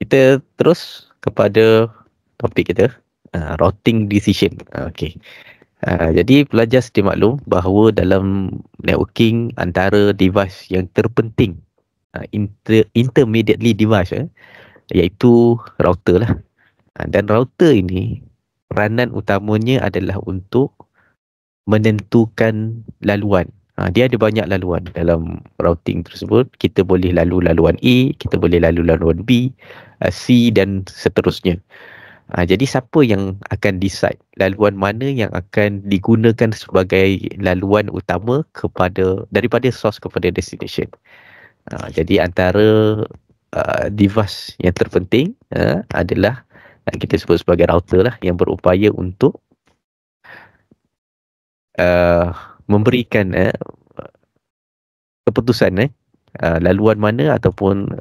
Kita terus kepada topik kita, routing decision. Okey. Jadi pelajar sedia maklum bahawa dalam networking antara device yang terpenting, intermediately device, iaitu router lah. Dan router ini peranan utamanya adalah untuk menentukan laluan. Dia ada banyak laluan dalam routing tersebut. Kita boleh lalu laluan A, kita boleh lalu laluan B, C dan seterusnya. Jadi siapa yang akan decide laluan mana yang akan digunakan sebagai laluan utama daripada source kepada destination. Jadi antara device yang terpenting adalah kita sebut sebagai router lah, yang berupaya untuk memberikan keputusan laluan mana ataupun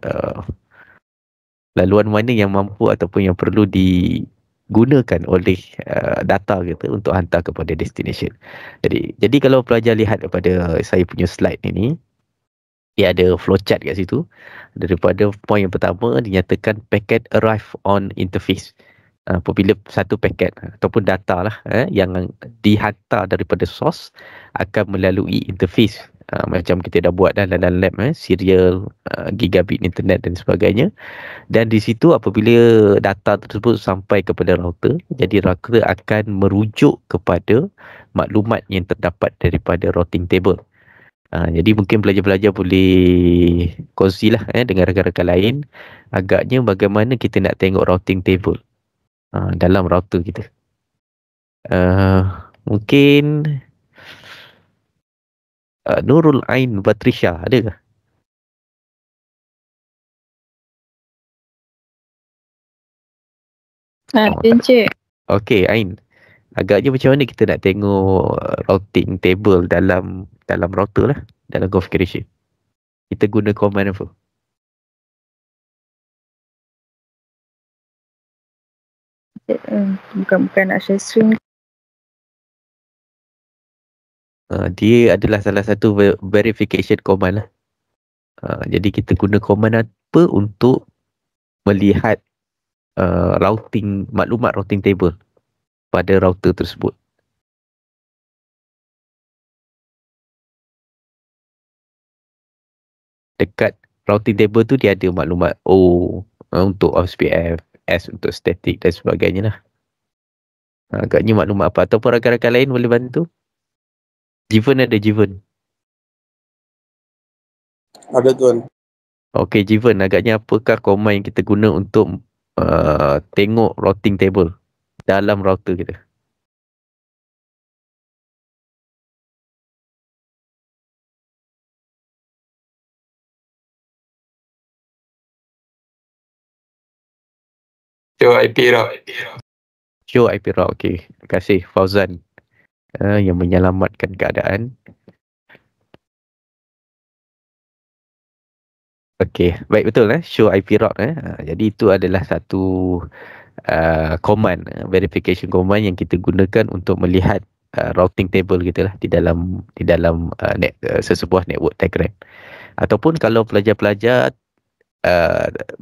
laluan mana yang mampu ataupun yang perlu digunakan oleh data kita untuk hantar kepada destination. Jadi kalau pelajar lihat kepada saya punya slide ini, dia ada flowchart kat situ. Daripada poin yang pertama dinyatakan packet arrive on interface. Apabila satu paket ataupun data lah yang dihantar daripada source akan melalui interface, macam kita dah buat dalam lab, serial, gigabit internet dan sebagainya. Dan di situ apabila data tersebut sampai kepada router, jadi router akan merujuk kepada maklumat yang terdapat daripada routing table. Jadi mungkin pelajar-pelajar boleh kongsilah dengan rakan-rakan lain agaknya bagaimana kita nak tengok routing table dalam router kita. Mungkin Nurul Ain Batrisha ada ke? Ada, Encik. Okey, Ain. Agaknya macam mana kita nak tengok routing table dalam router lah, dalam configuration. Kita guna command apa? Bukan nak share screen. Dia adalah salah satu verification command lah. Jadi kita guna command apa untuk melihat routing, maklumat routing table pada router tersebut. Dekat routing table tu dia ada maklumat O untuk OSPF, S untuk static dan sebagainya lah. Agaknya maklumat apa, ataupun rakan-rakan lain boleh bantu? Jiven ada Jiven? Ada tuan. Okey Jiven, agaknya apakah command yang kita guna untuk tengok routing table dalam router kita? Show IP route. Show IP route. Okey, terima kasih Fauzan yang menyelamatkan keadaan. Okey, baik, betul show IP route. Jadi itu adalah satu command, verification command yang kita gunakan untuk melihat routing table kita lah di dalam sesebuah network diagram. Ataupun kalau pelajar-pelajar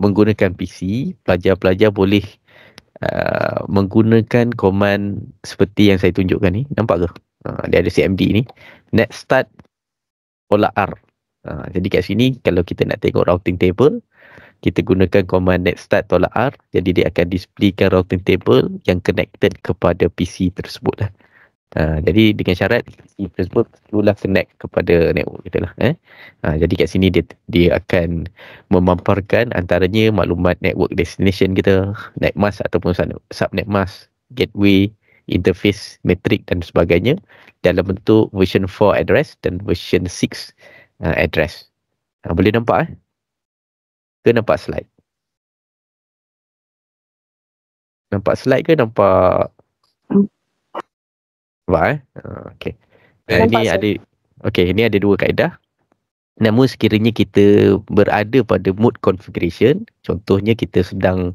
menggunakan PC, pelajar-pelajar boleh menggunakan command seperti yang saya tunjukkan ni. Nampak ke? Dia ada CMD ni. Net start tolak R. Jadi kat sini kalau kita nak tengok routing table, kita gunakan command net start tolak R. Jadi dia akan displaykan routing table yang connected kepada PC tersebut lah. Jadi dengan syarat PC tersebut perlulah connect kepada network kita lah. Jadi kat sini dia akan memamparkan antaranya maklumat network destination kita, net mask ataupun subnet mask, gateway, interface, metric dan sebagainya dalam bentuk version 4 address dan version 6 address. Boleh nampak ke nampak slide? Nampak slide ke nampak? Nampak okey. Ini ada dua kaedah. Namun sekiranya kita berada pada mode configuration, contohnya kita sedang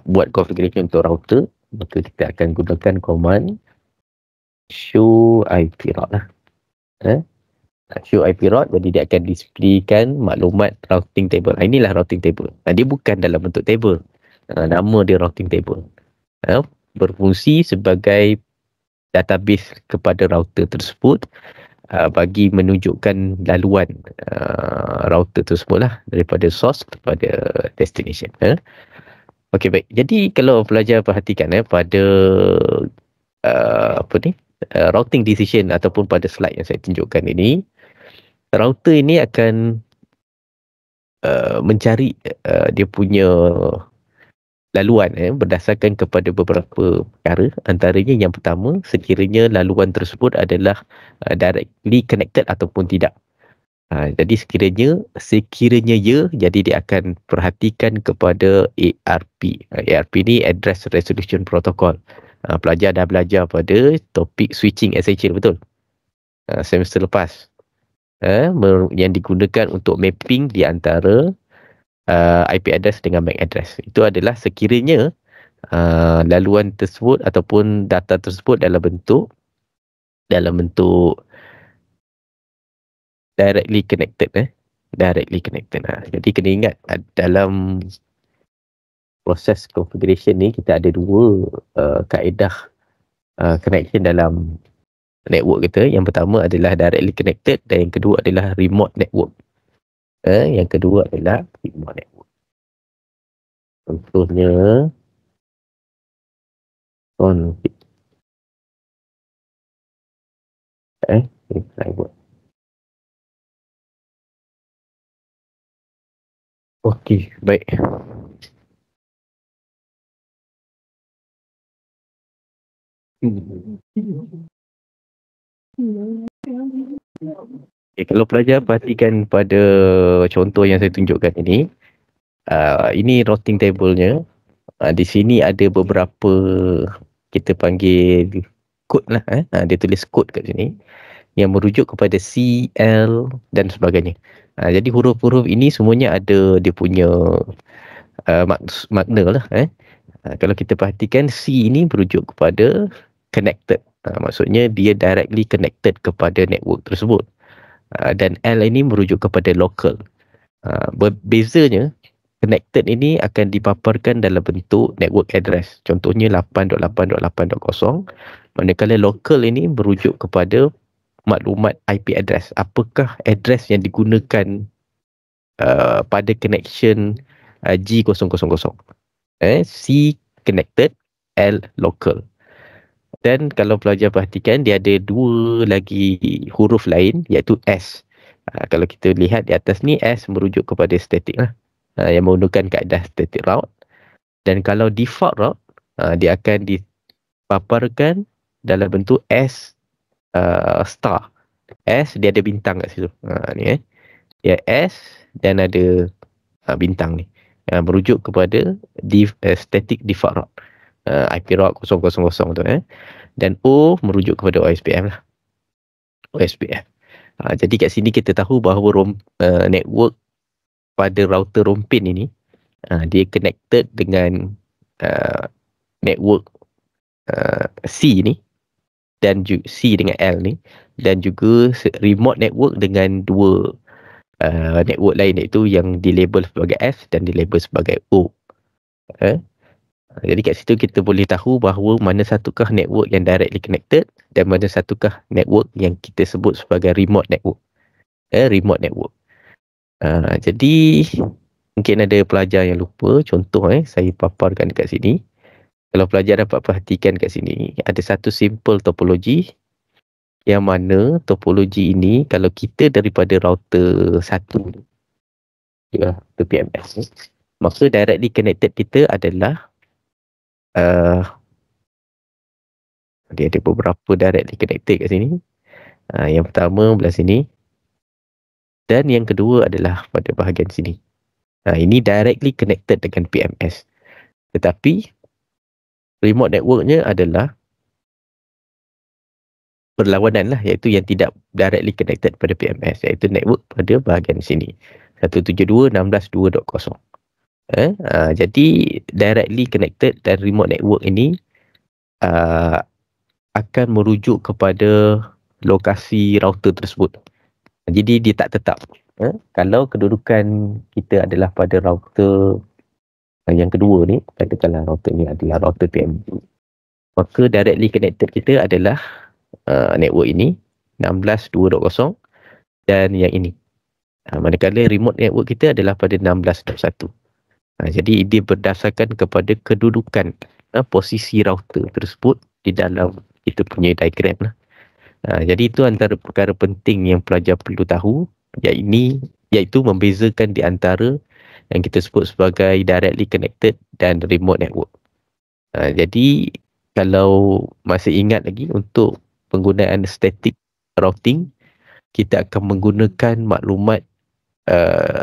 buat configuration untuk router, maka kita akan gunakan command show IP route lah. Show IP route, jadi dia akan displaykan maklumat routing table. Inilah routing table. Dia bukan dalam bentuk table. Nama dia routing table. Berfungsi sebagai database kepada router tersebut bagi menunjukkan laluan router tersebut lah, daripada source kepada destination. Okey, baik. Jadi kalau pelajar perhatikan pada routing decision ataupun pada slide yang saya tunjukkan ini, router ini akan mencari dia punya laluan berdasarkan kepada beberapa perkara. Antaranya yang pertama, sekiranya laluan tersebut adalah directly connected ataupun tidak. Jadi sekiranya ya, jadi dia akan perhatikan kepada ARP. ARP ni Address Resolution Protocol. Pelajar dah belajar pada topik switching essential, betul? Semester lepas. Yang digunakan untuk mapping di antara IP address dengan MAC address. Itu adalah sekiranya laluan tersebut ataupun data tersebut dalam bentuk directly connected. Directly connected. Jadi kena ingat, dalam proses configuration ni kita ada dua kaedah connection dalam network kita. Yang pertama adalah directly connected dan yang kedua adalah remote network. Yang kedua adalah remote network. Contohnya network. Okey, baik. Kalau pelajar perhatikan pada contoh yang saya tunjukkan ini, ini routing table-nya. Di sini ada beberapa, kita panggil kod lah. Dia tulis kod kat sini yang merujuk kepada C, L dan sebagainya. Jadi huruf-huruf ini semuanya ada dia punya makna lah. Kalau kita perhatikan, C ini merujuk kepada connected. Maksudnya dia directly connected kepada network tersebut. Dan L ini merujuk kepada local. Bezanya, connected ini akan dipaparkan dalam bentuk network address. Contohnya 8.8.8.0. Manakala local ini merujuk kepada maklumat IP address. Apakah address yang digunakan pada connection G000. C connected, L local. Dan kalau pelajar perhatikan, dia ada dua lagi huruf lain, iaitu S. Kalau kita lihat di atas ni, S merujuk kepada static lah. Yang menggunakan kaedah static route. Dan kalau default route, dia akan dipaparkan dalam bentuk S star. S, dia ada bintang kat situ. Ni dia S dan ada bintang ni. Merujuk kepada static default route. IP route 000 tu. Dan O merujuk kepada OSPF lah. OSPF. Jadi kat sini kita tahu bahawa network pada router rompin ini dia connected dengan network C ni dan C dengan L ni, dan juga remote network dengan dua network lain, iaitu yang dilabel sebagai S dan dilabel sebagai O. Jadi kat situ kita boleh tahu bahawa mana satukah network yang directly connected dan mana satukah network yang kita sebut sebagai remote network. Remote network. Jadi mungkin ada pelajar yang lupa contoh saya paparkan dekat sini. Kalau pelajar dapat perhatikan kat sini, ada satu simple topologi yang mana topologi ini kalau kita daripada router 1 router PMS, maka directly connected kita adalah dia ada beberapa directly connected kat sini. Yang pertama belah sini. Dan yang kedua adalah pada bahagian sini. Ini directly connected dengan PMS. Tetapi remote networknya adalah berlawanan lah, iaitu yang tidak directly connected pada PMS, iaitu network pada bahagian sini. 172.16.2.0. Jadi directly connected dan remote network ini akan merujuk kepada lokasi router tersebut. Jadi dia tak tetap. Kalau kedudukan kita adalah pada router yang kedua ni, katakanlah router ni adalah router TMP, maka directly connected kita adalah network ini 16.2.0 dan yang ini. Manakala remote network kita adalah pada 16.1. Jadi dia berdasarkan kepada kedudukan posisi router tersebut di dalam kita punya diagram lah. Jadi itu antara perkara penting yang pelajar perlu tahu, iaitu membezakan di antara yang kita sebut sebagai directly connected dan remote network. Jadi kalau masih ingat lagi, untuk penggunaan static routing, kita akan menggunakan maklumat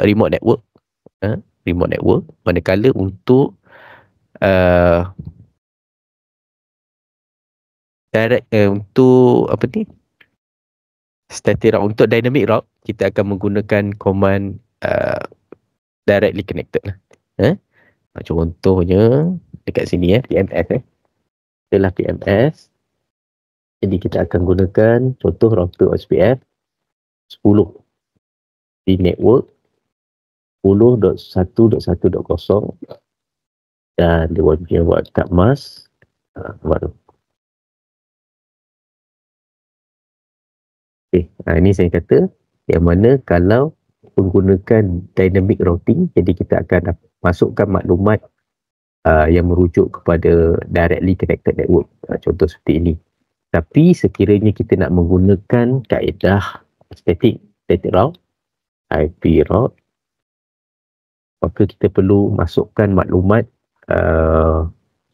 remote network. Remote network. Manakala untuk untuk static route, untuk dynamic route, kita akan menggunakan command directly connected lah. Contohnya dekat sini PMS adalah PMS. Jadi kita akan gunakan contoh router OSPF 10 di network 10.1.1.0 dan dia punya broadcast mask baru. Ini saya kata yang mana kalau menggunakan dynamic routing, jadi kita akan masukkan maklumat yang merujuk kepada directly connected network, contoh seperti ini. Tapi sekiranya kita nak menggunakan kaedah static route, IP route, maka kita perlu masukkan maklumat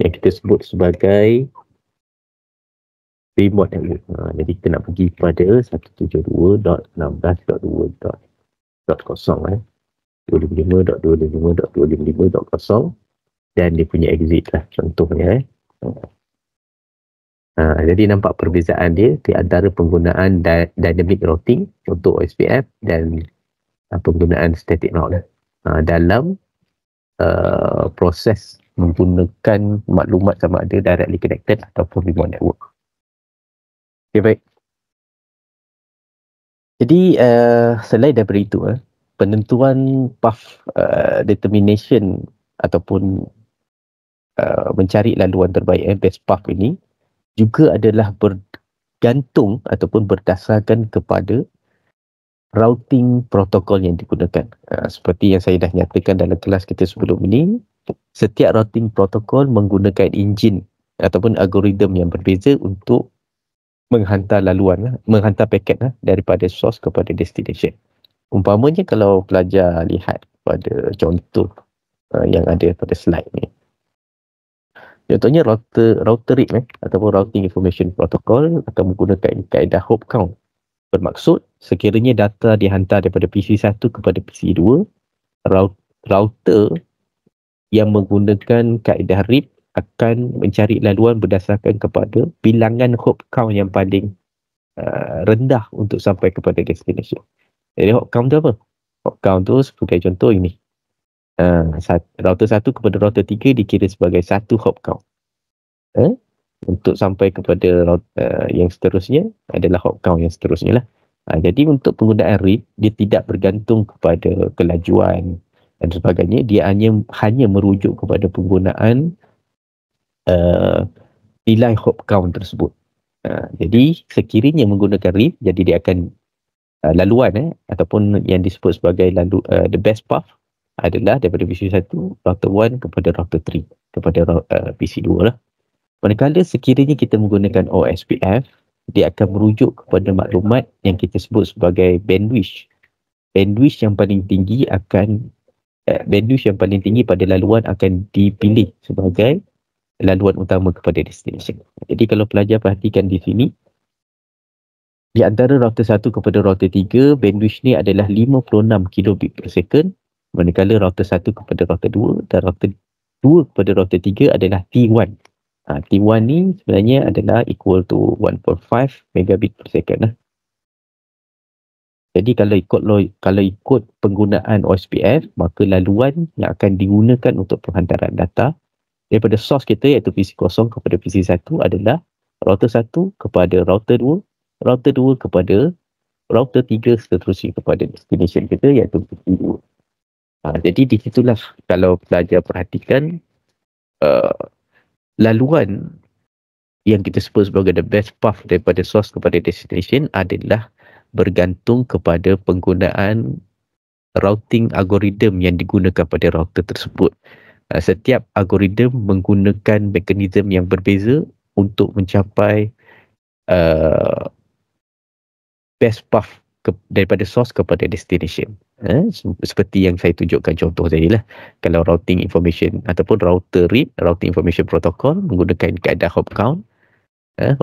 yang kita sebut sebagai remote network. Jadi kita nak pergi pada 172.16.2.0 255.255.255.0 dan dia punya exit lah contohnya. Jadi nampak perbezaan dia di antara penggunaan dynamic routing contoh OSPF dan penggunaan static route dalam proses menggunakan maklumat sama ada directly connected ataupun remote network. Okay, baik. Jadi selain daripada itu, penentuan path determination ataupun mencari laluan terbaik, best path ini juga adalah bergantung ataupun berdasarkan kepada routing protokol yang digunakan. Seperti yang saya dah nyatakan dalam kelas kita sebelum ini, setiap routing protokol menggunakan enjin ataupun algoritma yang berbeza untuk menghantar laluan, menghantar paket daripada source kepada destination. Umpamanya kalau pelajar lihat pada contoh yang ada pada slide ni. Contohnya router RIP ataupun Routing Information Protocol akan menggunakan kaedah hop count. Bermaksud sekiranya data dihantar daripada PC 1 kepada PC 2, router yang menggunakan kaedah RIP akan mencari laluan berdasarkan kepada bilangan hop count yang paling rendah untuk sampai kepada destination. Jadi hop count tu apa? Hop count tu sebagai contoh ini. Router 1 kepada router 3 dikira sebagai satu hop count. Untuk sampai kepada yang seterusnya adalah hop count yang seterusnya lah. Jadi untuk penggunaan RIP, dia tidak bergantung kepada kelajuan dan sebagainya. Dia hanya merujuk kepada penggunaan nilai hop count tersebut. Jadi sekiranya menggunakan RIP, jadi dia akan laluan ataupun yang disebut sebagai the best path adalah daripada PC 1 router 1 kepada router 3 kepada PC 2 lah. Manakala sekiranya kita menggunakan OSPF, dia akan merujuk kepada maklumat yang kita sebut sebagai bandwidth. Bandwidth yang paling tinggi pada laluan akan dipilih sebagai laluan utama kepada destination. Jadi kalau pelajar perhatikan di sini, di antara router 1 kepada router 3, bandwidth ni adalah 56 kilobit per second, manakala router 1 kepada router 2 dan router 2 kepada router 3 adalah T1. T1 ni sebenarnya adalah equal to 1.5 megabit per second lah. Jadi kalau ikut penggunaan OSPF, maka laluan yang akan digunakan untuk penghantaran data daripada source kita iaitu PC 0 kepada PC 1 adalah router 1 kepada router 2, router 2 kepada router 3 seterusnya kepada destination kita iaitu pukul 2. Jadi di situlah kalau pelajar perhatikan laluan yang kita sebut sebagai the best path daripada source kepada destination adalah bergantung kepada penggunaan routing algoritma yang digunakan pada router tersebut. Setiap algoritma menggunakan mekanisme yang berbeza untuk mencapai best path daripada source kepada destination. Seperti yang saya tunjukkan contoh tadi lah. Kalau routing information ataupun router RIP, routing information protocol menggunakan kaedah hop count, 1,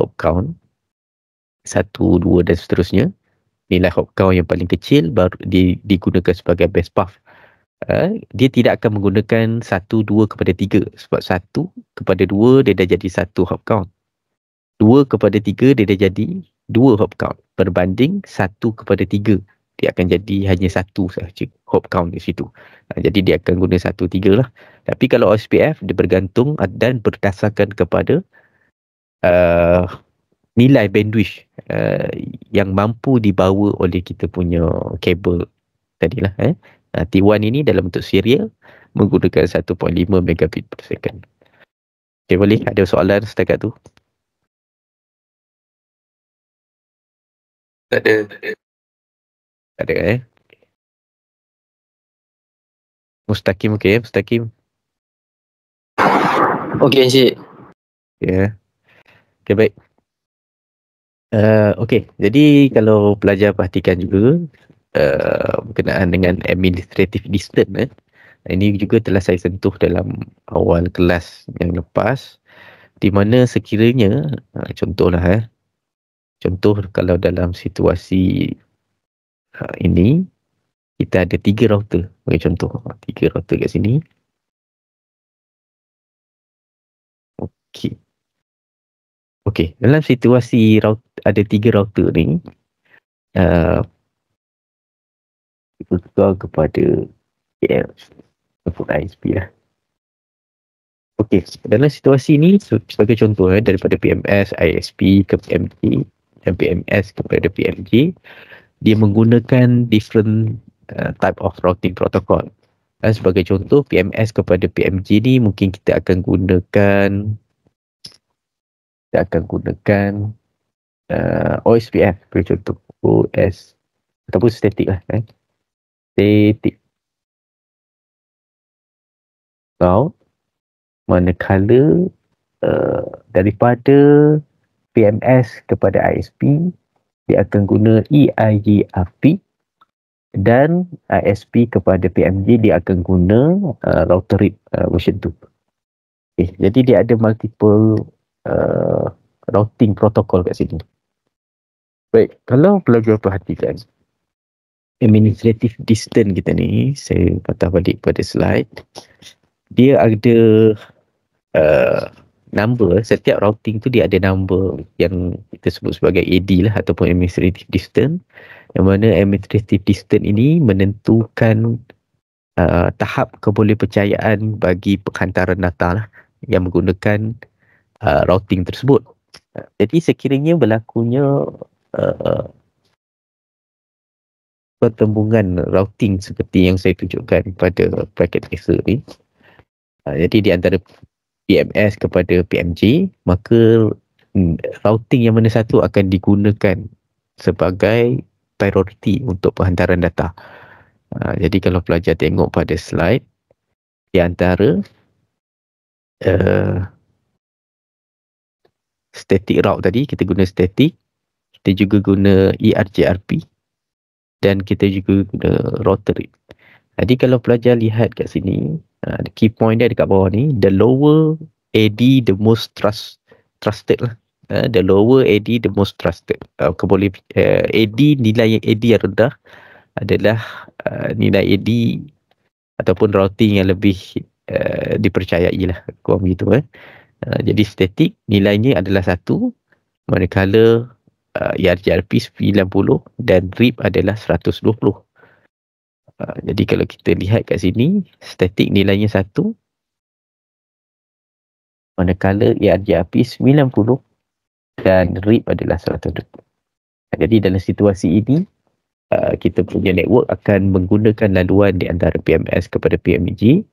2 dan seterusnya. Nilai hop count yang paling kecil baru digunakan sebagai best path. Dia tidak akan menggunakan 1, 2 kepada 3 sebab 1 kepada 2 dia dah jadi 1 hop count. 2 kepada 3 dia dah jadi 2 hop count berbanding 1 kepada 3 dia akan jadi hanya 1 sahaja hop count di situ. Jadi dia akan guna 1, 3 lah. Tapi kalau OSPF dia bergantung dan berdasarkan kepada nilai bandwidth yang mampu dibawa oleh kita punya kabel tadilah. T1 ini dalam bentuk serial menggunakan 1.5 megabit per second. Okay, boleh? Ada soalan setakat tu? Tak ada. Tak ada Mustaqim okey ya? Mustaqim? Okey Encik. Ya. Okay, baik. Okey, jadi kalau pelajar perhatikan juga berkenaan dengan administrative distance, ini juga telah saya sentuh dalam awal kelas yang lepas, di mana sekiranya contohlah contoh kalau dalam situasi ini kita ada 3 router. Bagi contoh 3 router kat sini. Okey, dalam situasi ada 3 router ni, bertukar kepada ISP lah. Okey, dalam situasi ni sebagai contoh daripada PMS, ISP ke PMG dan PMS kepada PMG, dia menggunakan different type of routing protocol. Sebagai contoh PMS kepada PMG ni mungkin kita akan gunakan OSPF sebagai contoh, OS ataupun static lah static route, manakala daripada PMS kepada ISP dia akan guna EIGRP dan ISP kepada PMG dia akan guna router RIP version 2. Okay, jadi dia ada multiple routing protocol kat sini. Baik, kalau pelajar perhatikan administrative distance kita ni, saya patah balik pada slide, dia ada number, setiap routing tu dia ada number yang kita sebut sebagai AD lah ataupun administrative distance, yang mana administrative distance ini menentukan tahap kebolehpercayaan bagi penghantaran data lah yang menggunakan routing tersebut. Jadi sekiranya berlakunya pertembungan routing seperti yang saya tunjukkan pada bracket tracer ni, jadi di antara PMS kepada PMG, maka routing yang mana satu akan digunakan sebagai priority untuk penghantaran data. Jadi kalau pelajar tengok pada slide, di antara static route tadi, kita guna static, kita juga guna ERGRP dan kita juga guna router RIP. Jadi kalau pelajar lihat kat sini, the key point dia dekat bawah ni, the lower AD the most trusted lah. The lower AD the most trusted. AD, nilai AD yang rendah adalah nilai AD ataupun routing yang lebih dipercayai lah, kurang begitu. Jadi static nilainya adalah 1, manakala ERGRP 90 dan RIP adalah 120. Jadi kalau kita lihat kat sini, static nilainya 1, manakala ERGRP 90 dan RIP adalah 120. Jadi dalam situasi ini, kita punya network akan menggunakan laluan di antara PMS kepada PMEG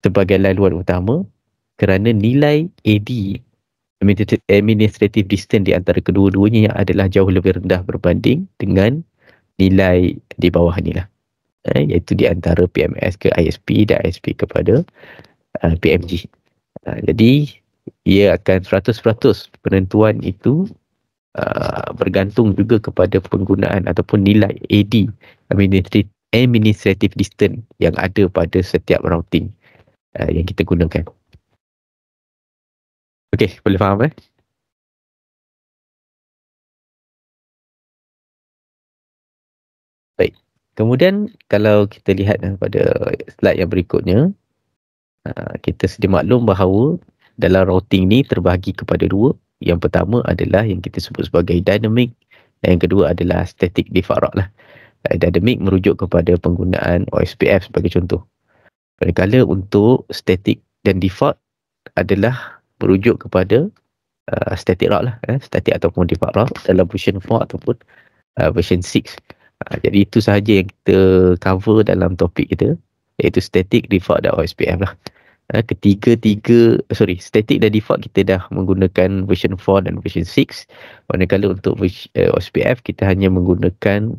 sebagai laluan utama kerana nilai AD, administrative distance di antara kedua-duanya adalah jauh lebih rendah berbanding dengan nilai di bawah ni lah. Iaitu di antara PMS ke ISP dan ISP kepada PMG. Jadi ia akan 100% penentuan itu bergantung juga kepada penggunaan ataupun nilai AD, administrative distance yang ada pada setiap routing yang kita gunakan. Okey, boleh faham Baik. Kemudian kalau kita lihat pada slide yang berikutnya, kita sedia maklum bahawa dalam routing ni terbahagi kepada dua. Yang pertama adalah yang kita sebut sebagai dynamic dan yang kedua adalah static default route lah. Dynamic merujuk kepada penggunaan OSPF sebagai contoh. Manakala untuk static dan default adalah merujuk kepada static route lah, static ataupun default route dalam version 4 ataupun version 6. Jadi itu sahaja yang kita cover dalam topik kita, iaitu static, default dan OSPF lah. Static dan default kita dah menggunakan version 4 dan version 6. Manakala untuk OSPF kita hanya menggunakan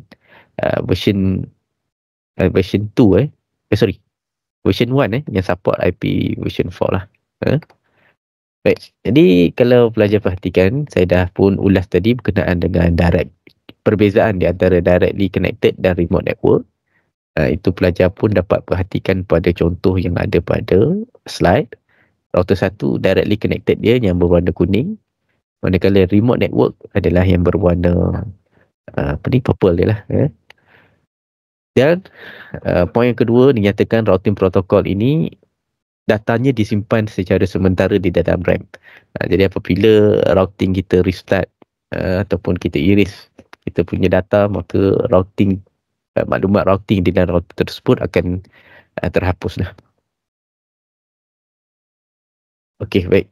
version 2 version 1 yang support IP version 4 lah. Baik, jadi kalau pelajar perhatikan, saya dah pun ulas tadi berkenaan dengan perbezaan di antara directly connected dan remote network. Itu pelajar pun dapat perhatikan pada contoh yang ada pada slide. Router 1 directly connected dia yang berwarna kuning, manakala remote network adalah yang berwarna purple dia lah. Dan poin yang kedua dinyatakan routing protokol ini datanya disimpan secara sementara di dalam RAM. Jadi apabila routing kita restart ataupun kita iris kita punya data, maka maklumat routing di dalam router tersebut akan terhapus lah. Okey, baik.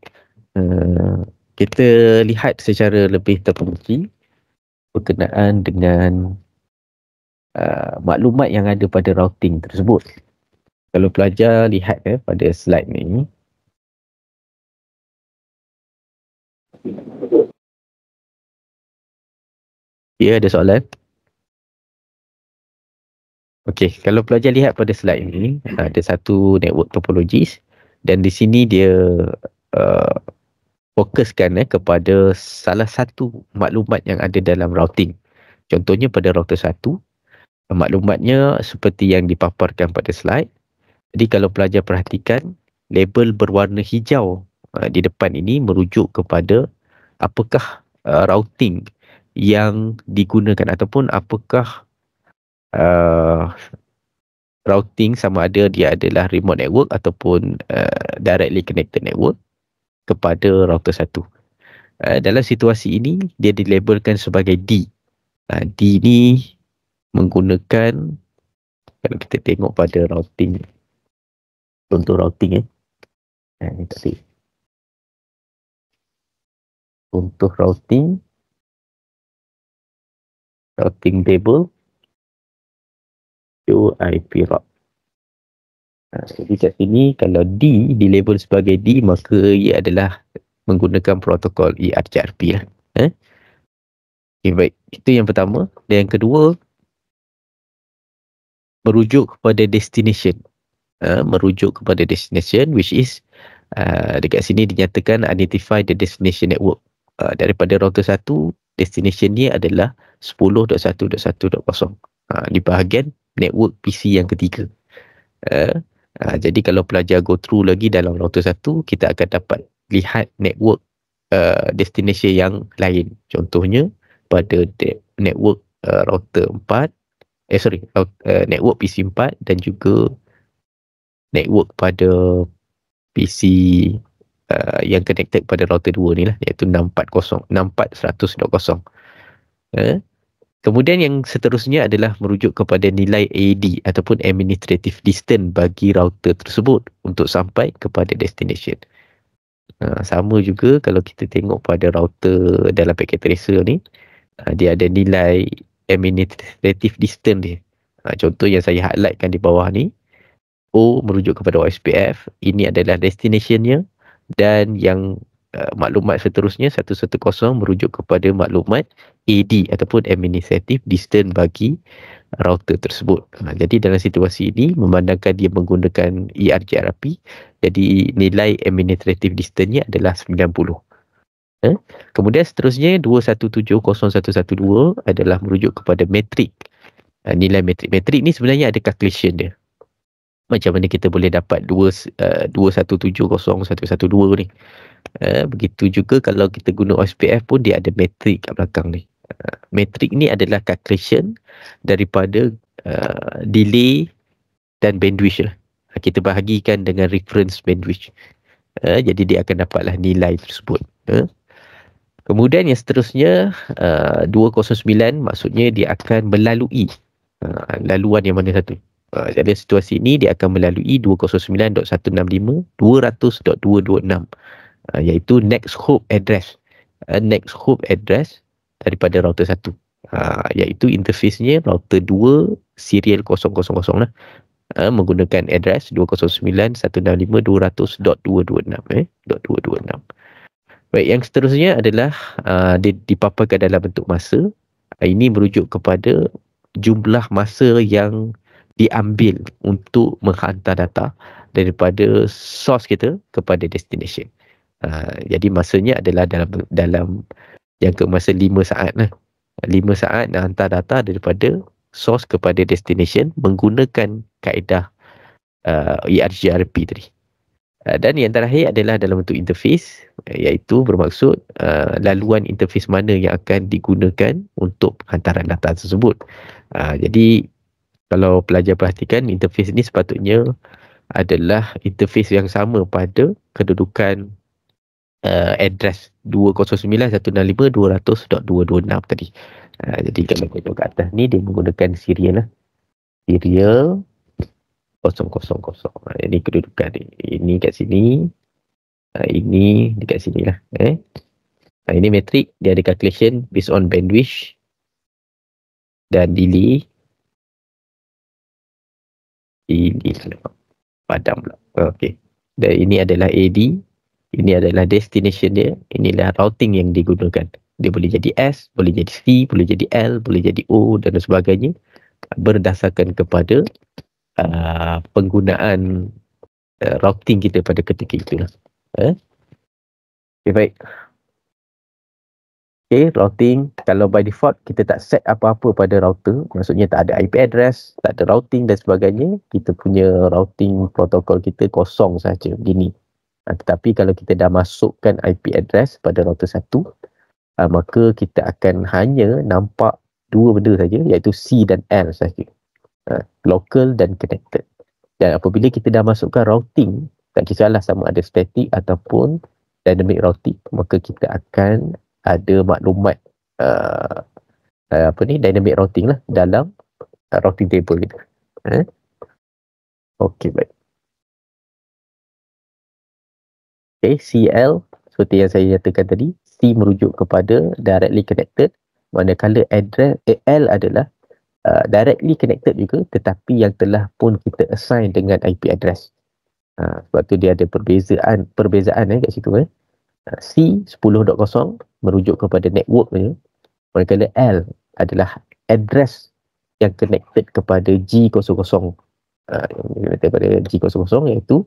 Kita lihat secara lebih terperinci berkenaan dengan maklumat yang ada pada routing tersebut. Kalau pelajar lihat pada slide ni, ada soalan? Okey, kalau pelajar lihat pada slide ni, ada satu network topologies dan di sini dia fokuskan kepada salah satu maklumat yang ada dalam routing. Contohnya pada router 1, maklumatnya seperti yang dipaparkan pada slide. Jadi kalau pelajar perhatikan, label berwarna hijau di depan ini merujuk kepada apakah routing yang digunakan ataupun apakah routing sama ada dia adalah remote network ataupun directly connected network kepada router 1. Dalam situasi ini, dia dilabelkan sebagai D. D ni menggunakan, kalau kita tengok pada routing, contoh routing ni tadi. Contoh routing table to IP route. Jadi kat sini kalau D dilabel sebagai D, maka ia adalah menggunakan protokol ERCRP lah. Okay, baik. Itu yang pertama. Dan yang kedua, merujuk kepada destination. Merujuk kepada destination, which is dekat sini dinyatakan identify the destination network. Daripada router 1, destination ni adalah 10.1.1.0. Di bahagian network PC yang ketiga. Jadi kalau pelajar go through lagi dalam router 1, kita akan dapat lihat network destination yang lain. Contohnya pada network router 4, network PC 4 dan juga network pada PC yang connected pada router 2 ni lah, iaitu 64.100.0. Kemudian yang seterusnya adalah merujuk kepada nilai AD ataupun administrative distance bagi router tersebut untuk sampai kepada destination. Sama juga kalau kita tengok pada router dalam packet tracer ni, dia ada nilai administrative distance dia. Contoh yang saya highlightkan di bawah ni, O merujuk kepada OSPF, ini adalah destinationnya, dan yang maklumat seterusnya 110 merujuk kepada maklumat AD ataupun administrative distance bagi router tersebut. Jadi dalam situasi ini memandangkan dia menggunakan ERGRP, jadi nilai administrative distance-nya adalah 90. Kemudian seterusnya 217.0112 adalah merujuk kepada metrik. Nilai metrik. Metrik ni sebenarnya ada calculation dia. Macam mana kita boleh dapat 217.0112 ni. Begitu juga kalau kita guna OSPF pun dia ada metrik kat belakang ni. Metrik ni adalah calculation daripada delay dan bandwidth lah. Kita bahagikan dengan reference bandwidth. Jadi dia akan dapatlah nilai tersebut. Kemudian yang seterusnya 209 maksudnya dia akan melalui laluan yang mana satu. Jadi situasi ini dia akan melalui 209.165 200.226 iaitu next hop address. Next hop address daripada router 1. Iaitu interface-nya router 2 serial 000 lah. Menggunakan address 209.165.200.226 Baik, yang seterusnya adalah dipaparkan dalam bentuk masa. Ini merujuk kepada jumlah masa yang diambil untuk menghantar data daripada source kita kepada destination. Jadi masanya adalah dalam jangka masa 5 saat lah. 5 saat nak hantar data daripada source kepada destination menggunakan kaedah ERGRP tadi. Dan yang terakhir adalah dalam bentuk interface, iaitu bermaksud laluan interface mana yang akan digunakan untuk hantaran data tersebut. Jadi kalau pelajar perhatikan, interface ini sepatutnya adalah interface yang sama pada kedudukan address 209.165.200.226 tadi. Jadi kalau kita tengok kat atas ni dia menggunakan serial lah. Serial 000. Ini kedudukan ni. Ini kat sini. Ini dekat sini lah. Ini metrik. Dia ada calculation based on bandwidth dan delay. Padam pula. Okey. Dan ini adalah AD. Ini adalah destination dia. Inilah routing yang digunakan. Dia boleh jadi S, boleh jadi C, boleh jadi L, boleh jadi O dan sebagainya. Berdasarkan kepada penggunaan routing kita pada ketika itulah. Okay, baik. Okay, routing. Kalau by default kita tak set apa-apa pada router, maksudnya tak ada IP address, tak ada routing dan sebagainya, kita punya routing protokol kita kosong saja begini. Tetapi kalau kita dah masukkan IP address pada router 1, maka kita akan hanya nampak dua benda saja, iaitu C dan L saja. Local dan connected. Dan apabila kita dah masukkan routing, tak kisahlah sama ada static ataupun dynamic routing, maka kita akan ada maklumat dynamic routing lah dalam routing table kita. Okey, baik. Okay, CL seperti yang saya nyatakan tadi, C merujuk kepada directly connected, manakala address L adalah directly connected juga tetapi yang telah pun kita assign dengan IP address. Sebab tu dia ada perbezaan kat situ. C 10.0 merujuk kepada network saja, manakala L adalah address yang connected kepada G00 kepada G00 iaitu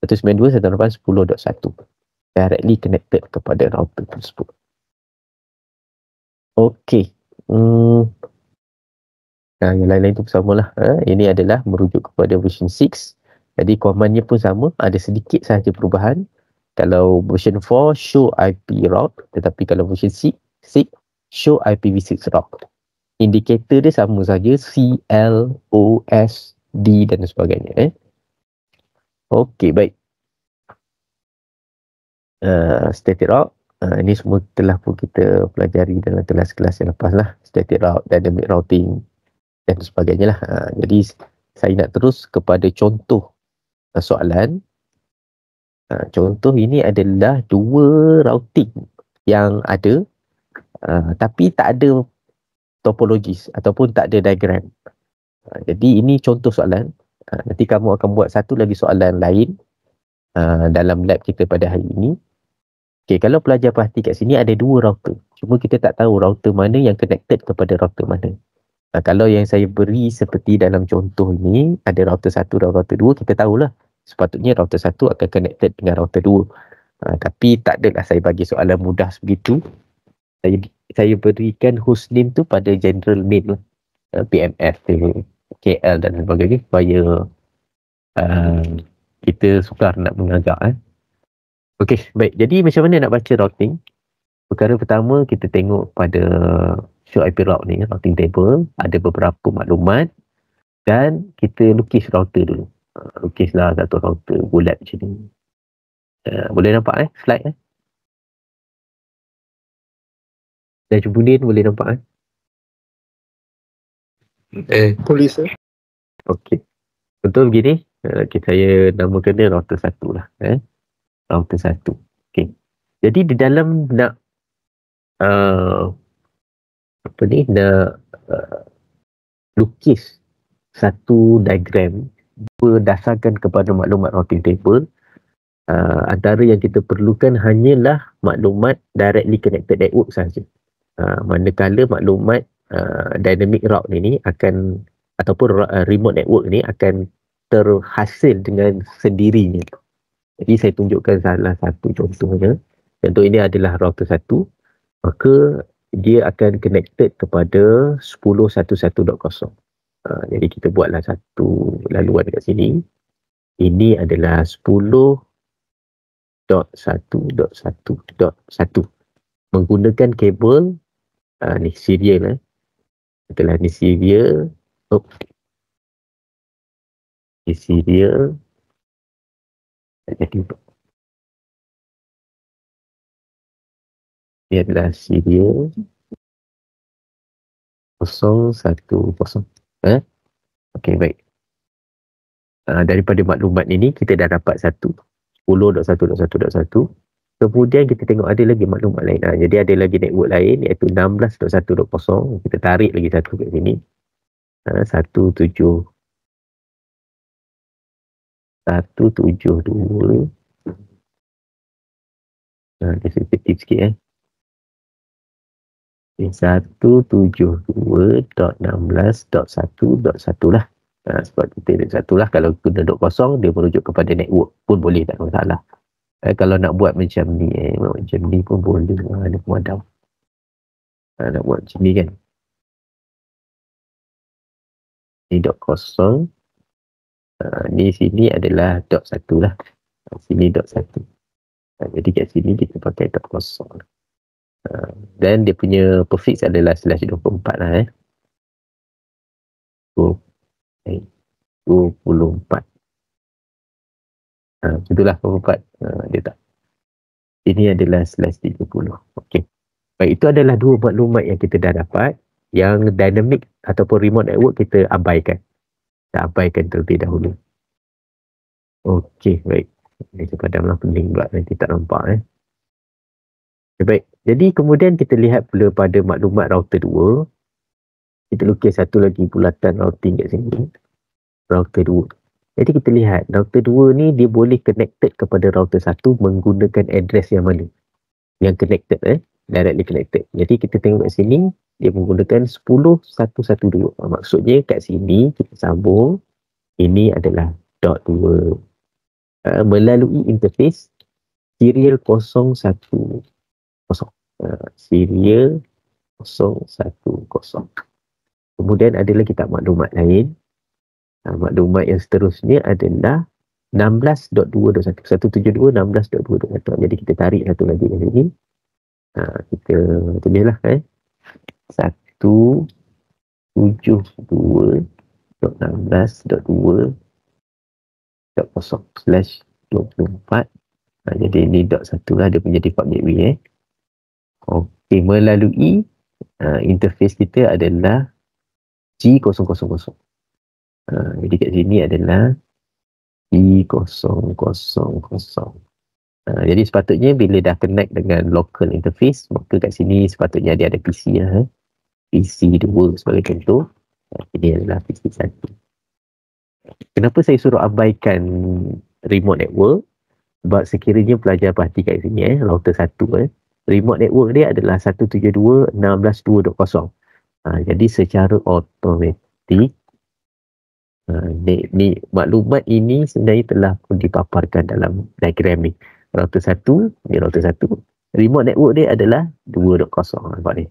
192.168.10.1 directly connected kepada router tersebut. Okey. Yang lain-lain tu samalah. Ini adalah merujuk kepada version 6. Jadi commandnya pun sama, ada sedikit sahaja perubahan. Kalau version 4 show IP route, tetapi kalau version 6 show IPv6 route. Indikator dia sama saja, C, L, O, S, D dan sebagainya. Okey, baik. Static route, ini semua telah pun kita pelajari dalam kelas-kelas yang lepas lah. Static route, dynamic routing dan sebagainya lah. Jadi saya nak terus kepada contoh soalan. Contoh ini adalah dua routing yang ada tapi tak ada topologis ataupun tak ada diagram. Jadi ini contoh soalan. Nanti kamu akan buat satu lagi soalan lain dalam lab kita pada hari ini. Okay, kalau pelajar perhati kat sini ada dua router. Cuma kita tak tahu router mana yang connected kepada router mana. Kalau yang saya beri seperti dalam contoh ini, ada router 1 dan router 2, kita tahulah. Sepatutnya router 1 akan connected dengan router 2. Tapi tak adalah saya bagi soalan mudah sebegitu. Saya berikan hostname tu pada general name lah. PMF, KL dan sebagainya supaya kita sukar nak mengagak. Okey, baik. Jadi macam mana nak baca routing? Perkara pertama kita tengok pada show IP route ni, routing table. Ada beberapa maklumat dan kita lukis router dulu. Lukislah satu router bulat macam ni. Boleh nampak slide Dan Jubudin boleh nampak Polis Okey. Contoh begini, saya namakan dia router 1 lah. Router 1. Okey. Jadi di dalam nak lukis satu diagram berdasarkan kepada maklumat routing table, antara yang kita perlukan hanyalah maklumat directly connected network sahaja. Manakala maklumat dynamic route ini akan ataupun remote network ni akan terhasil dengan sendirinya. Jadi saya tunjukkan salah satu contohnya. Contoh ini adalah router 1. Maka dia akan connected kepada 10.11.0. Jadi kita buatlah satu laluan kat sini. Ini adalah 10.1.1.1 menggunakan kabel ni serial Itulah ni serial. Ni serial. Jadi ini adalah serial 010. Okey, baik. Daripada maklumat ini kita dah dapat 10.1.1.1. Kemudian kita tengok ada lagi maklumat lain. Jadi ada lagi network lain iaitu 16.1.0. Kita tarik lagi satu kat sini. 172. Dia sensitif sikit 172.16.1.1 lah. Sebab kita ada satu lah. Kalau guna .0 dia merujuk kepada network pun boleh, tak ada masalah. Kalau nak buat macam ni pun boleh. Ada pemadam. Nak buat macam ni kan. Ni .0. Ni sini adalah .1 lah. Sini .1. Jadi kat sini kita pakai .0. Dan dia punya prefix adalah /24 lah 24. Itulah 24. Dia tak. Ini adalah /30. Okey. Baik, itu adalah dua maklumat yang kita dah dapat. Yang dynamic ataupun remote network kita abaikan. Kita abaikan terlebih dahulu. Okey, baik. Ini padamlah pening pula, nanti tak nampak Okay, baik. Jadi kemudian kita lihat pula pada maklumat router 2. Kita lukis satu lagi bulatan routing kat sini. Router 2. Jadi kita lihat router 2 ni dia boleh connected kepada router 1 menggunakan address yang mana? Yang connected directly connected. Jadi kita tengok kat sini dia menggunakan 10.1.1.2. Maksudnya kat sini kita sambung. Ini adalah .2. Melalui interface serial 010. Serial 010. Kemudian ada lagi tak maklumat lain. Maklumat yang seterusnya adalah 16.2.1. 172.16.2.1. Jadi kita tarik satu lagi dari sini. Kita tulislah 172.16.2.0/24. Jadi ini .1 lah dia punya default gateway Okey, melalui interface kita adalah G000. Jadi kat sini adalah G000. Jadi sepatutnya bila dah connect dengan local interface, maka kat sini sepatutnya dia ada PC lah. PC2 sebagai contoh. Ini adalah PC1. Kenapa saya suruh abaikan remote network? Sebab sekiranya pelajar perhatikan sini router 1 remote network dia adalah 172.16.2.0. Jadi secara automatik ni maklumat ini sebenarnya telah pun dipaparkan dalam diagram ni. Router 1, ni router 1. Remote network dia adalah 2.0. Nampak ni.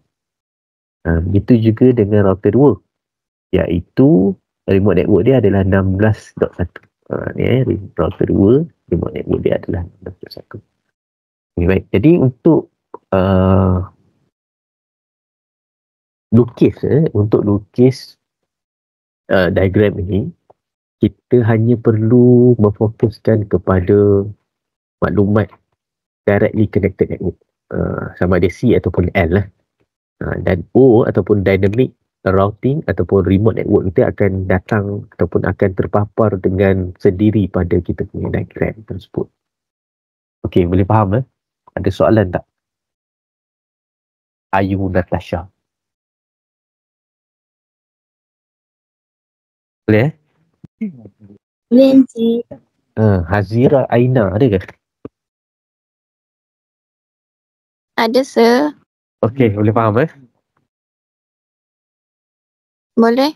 Begitu juga dengan router 2. Iaitu remote network dia adalah 16.1. Ni router 2, remote network dia adalah 16.1. Okay, baik. Jadi untuk lukis diagram ini, kita hanya perlu memfokuskan kepada maklumat directly connected network, sama ada C ataupun L lah. Dan O ataupun dynamic routing ataupun remote network kita akan datang ataupun akan terpapar dengan sendiri pada kita punya diagram tersebut. Okey, boleh faham Ada soalan tak? Ayu Natasha. Boleh Boleh, Encik. Hazira Aina ada ke? Ada, sir. Okey, boleh faham Boleh.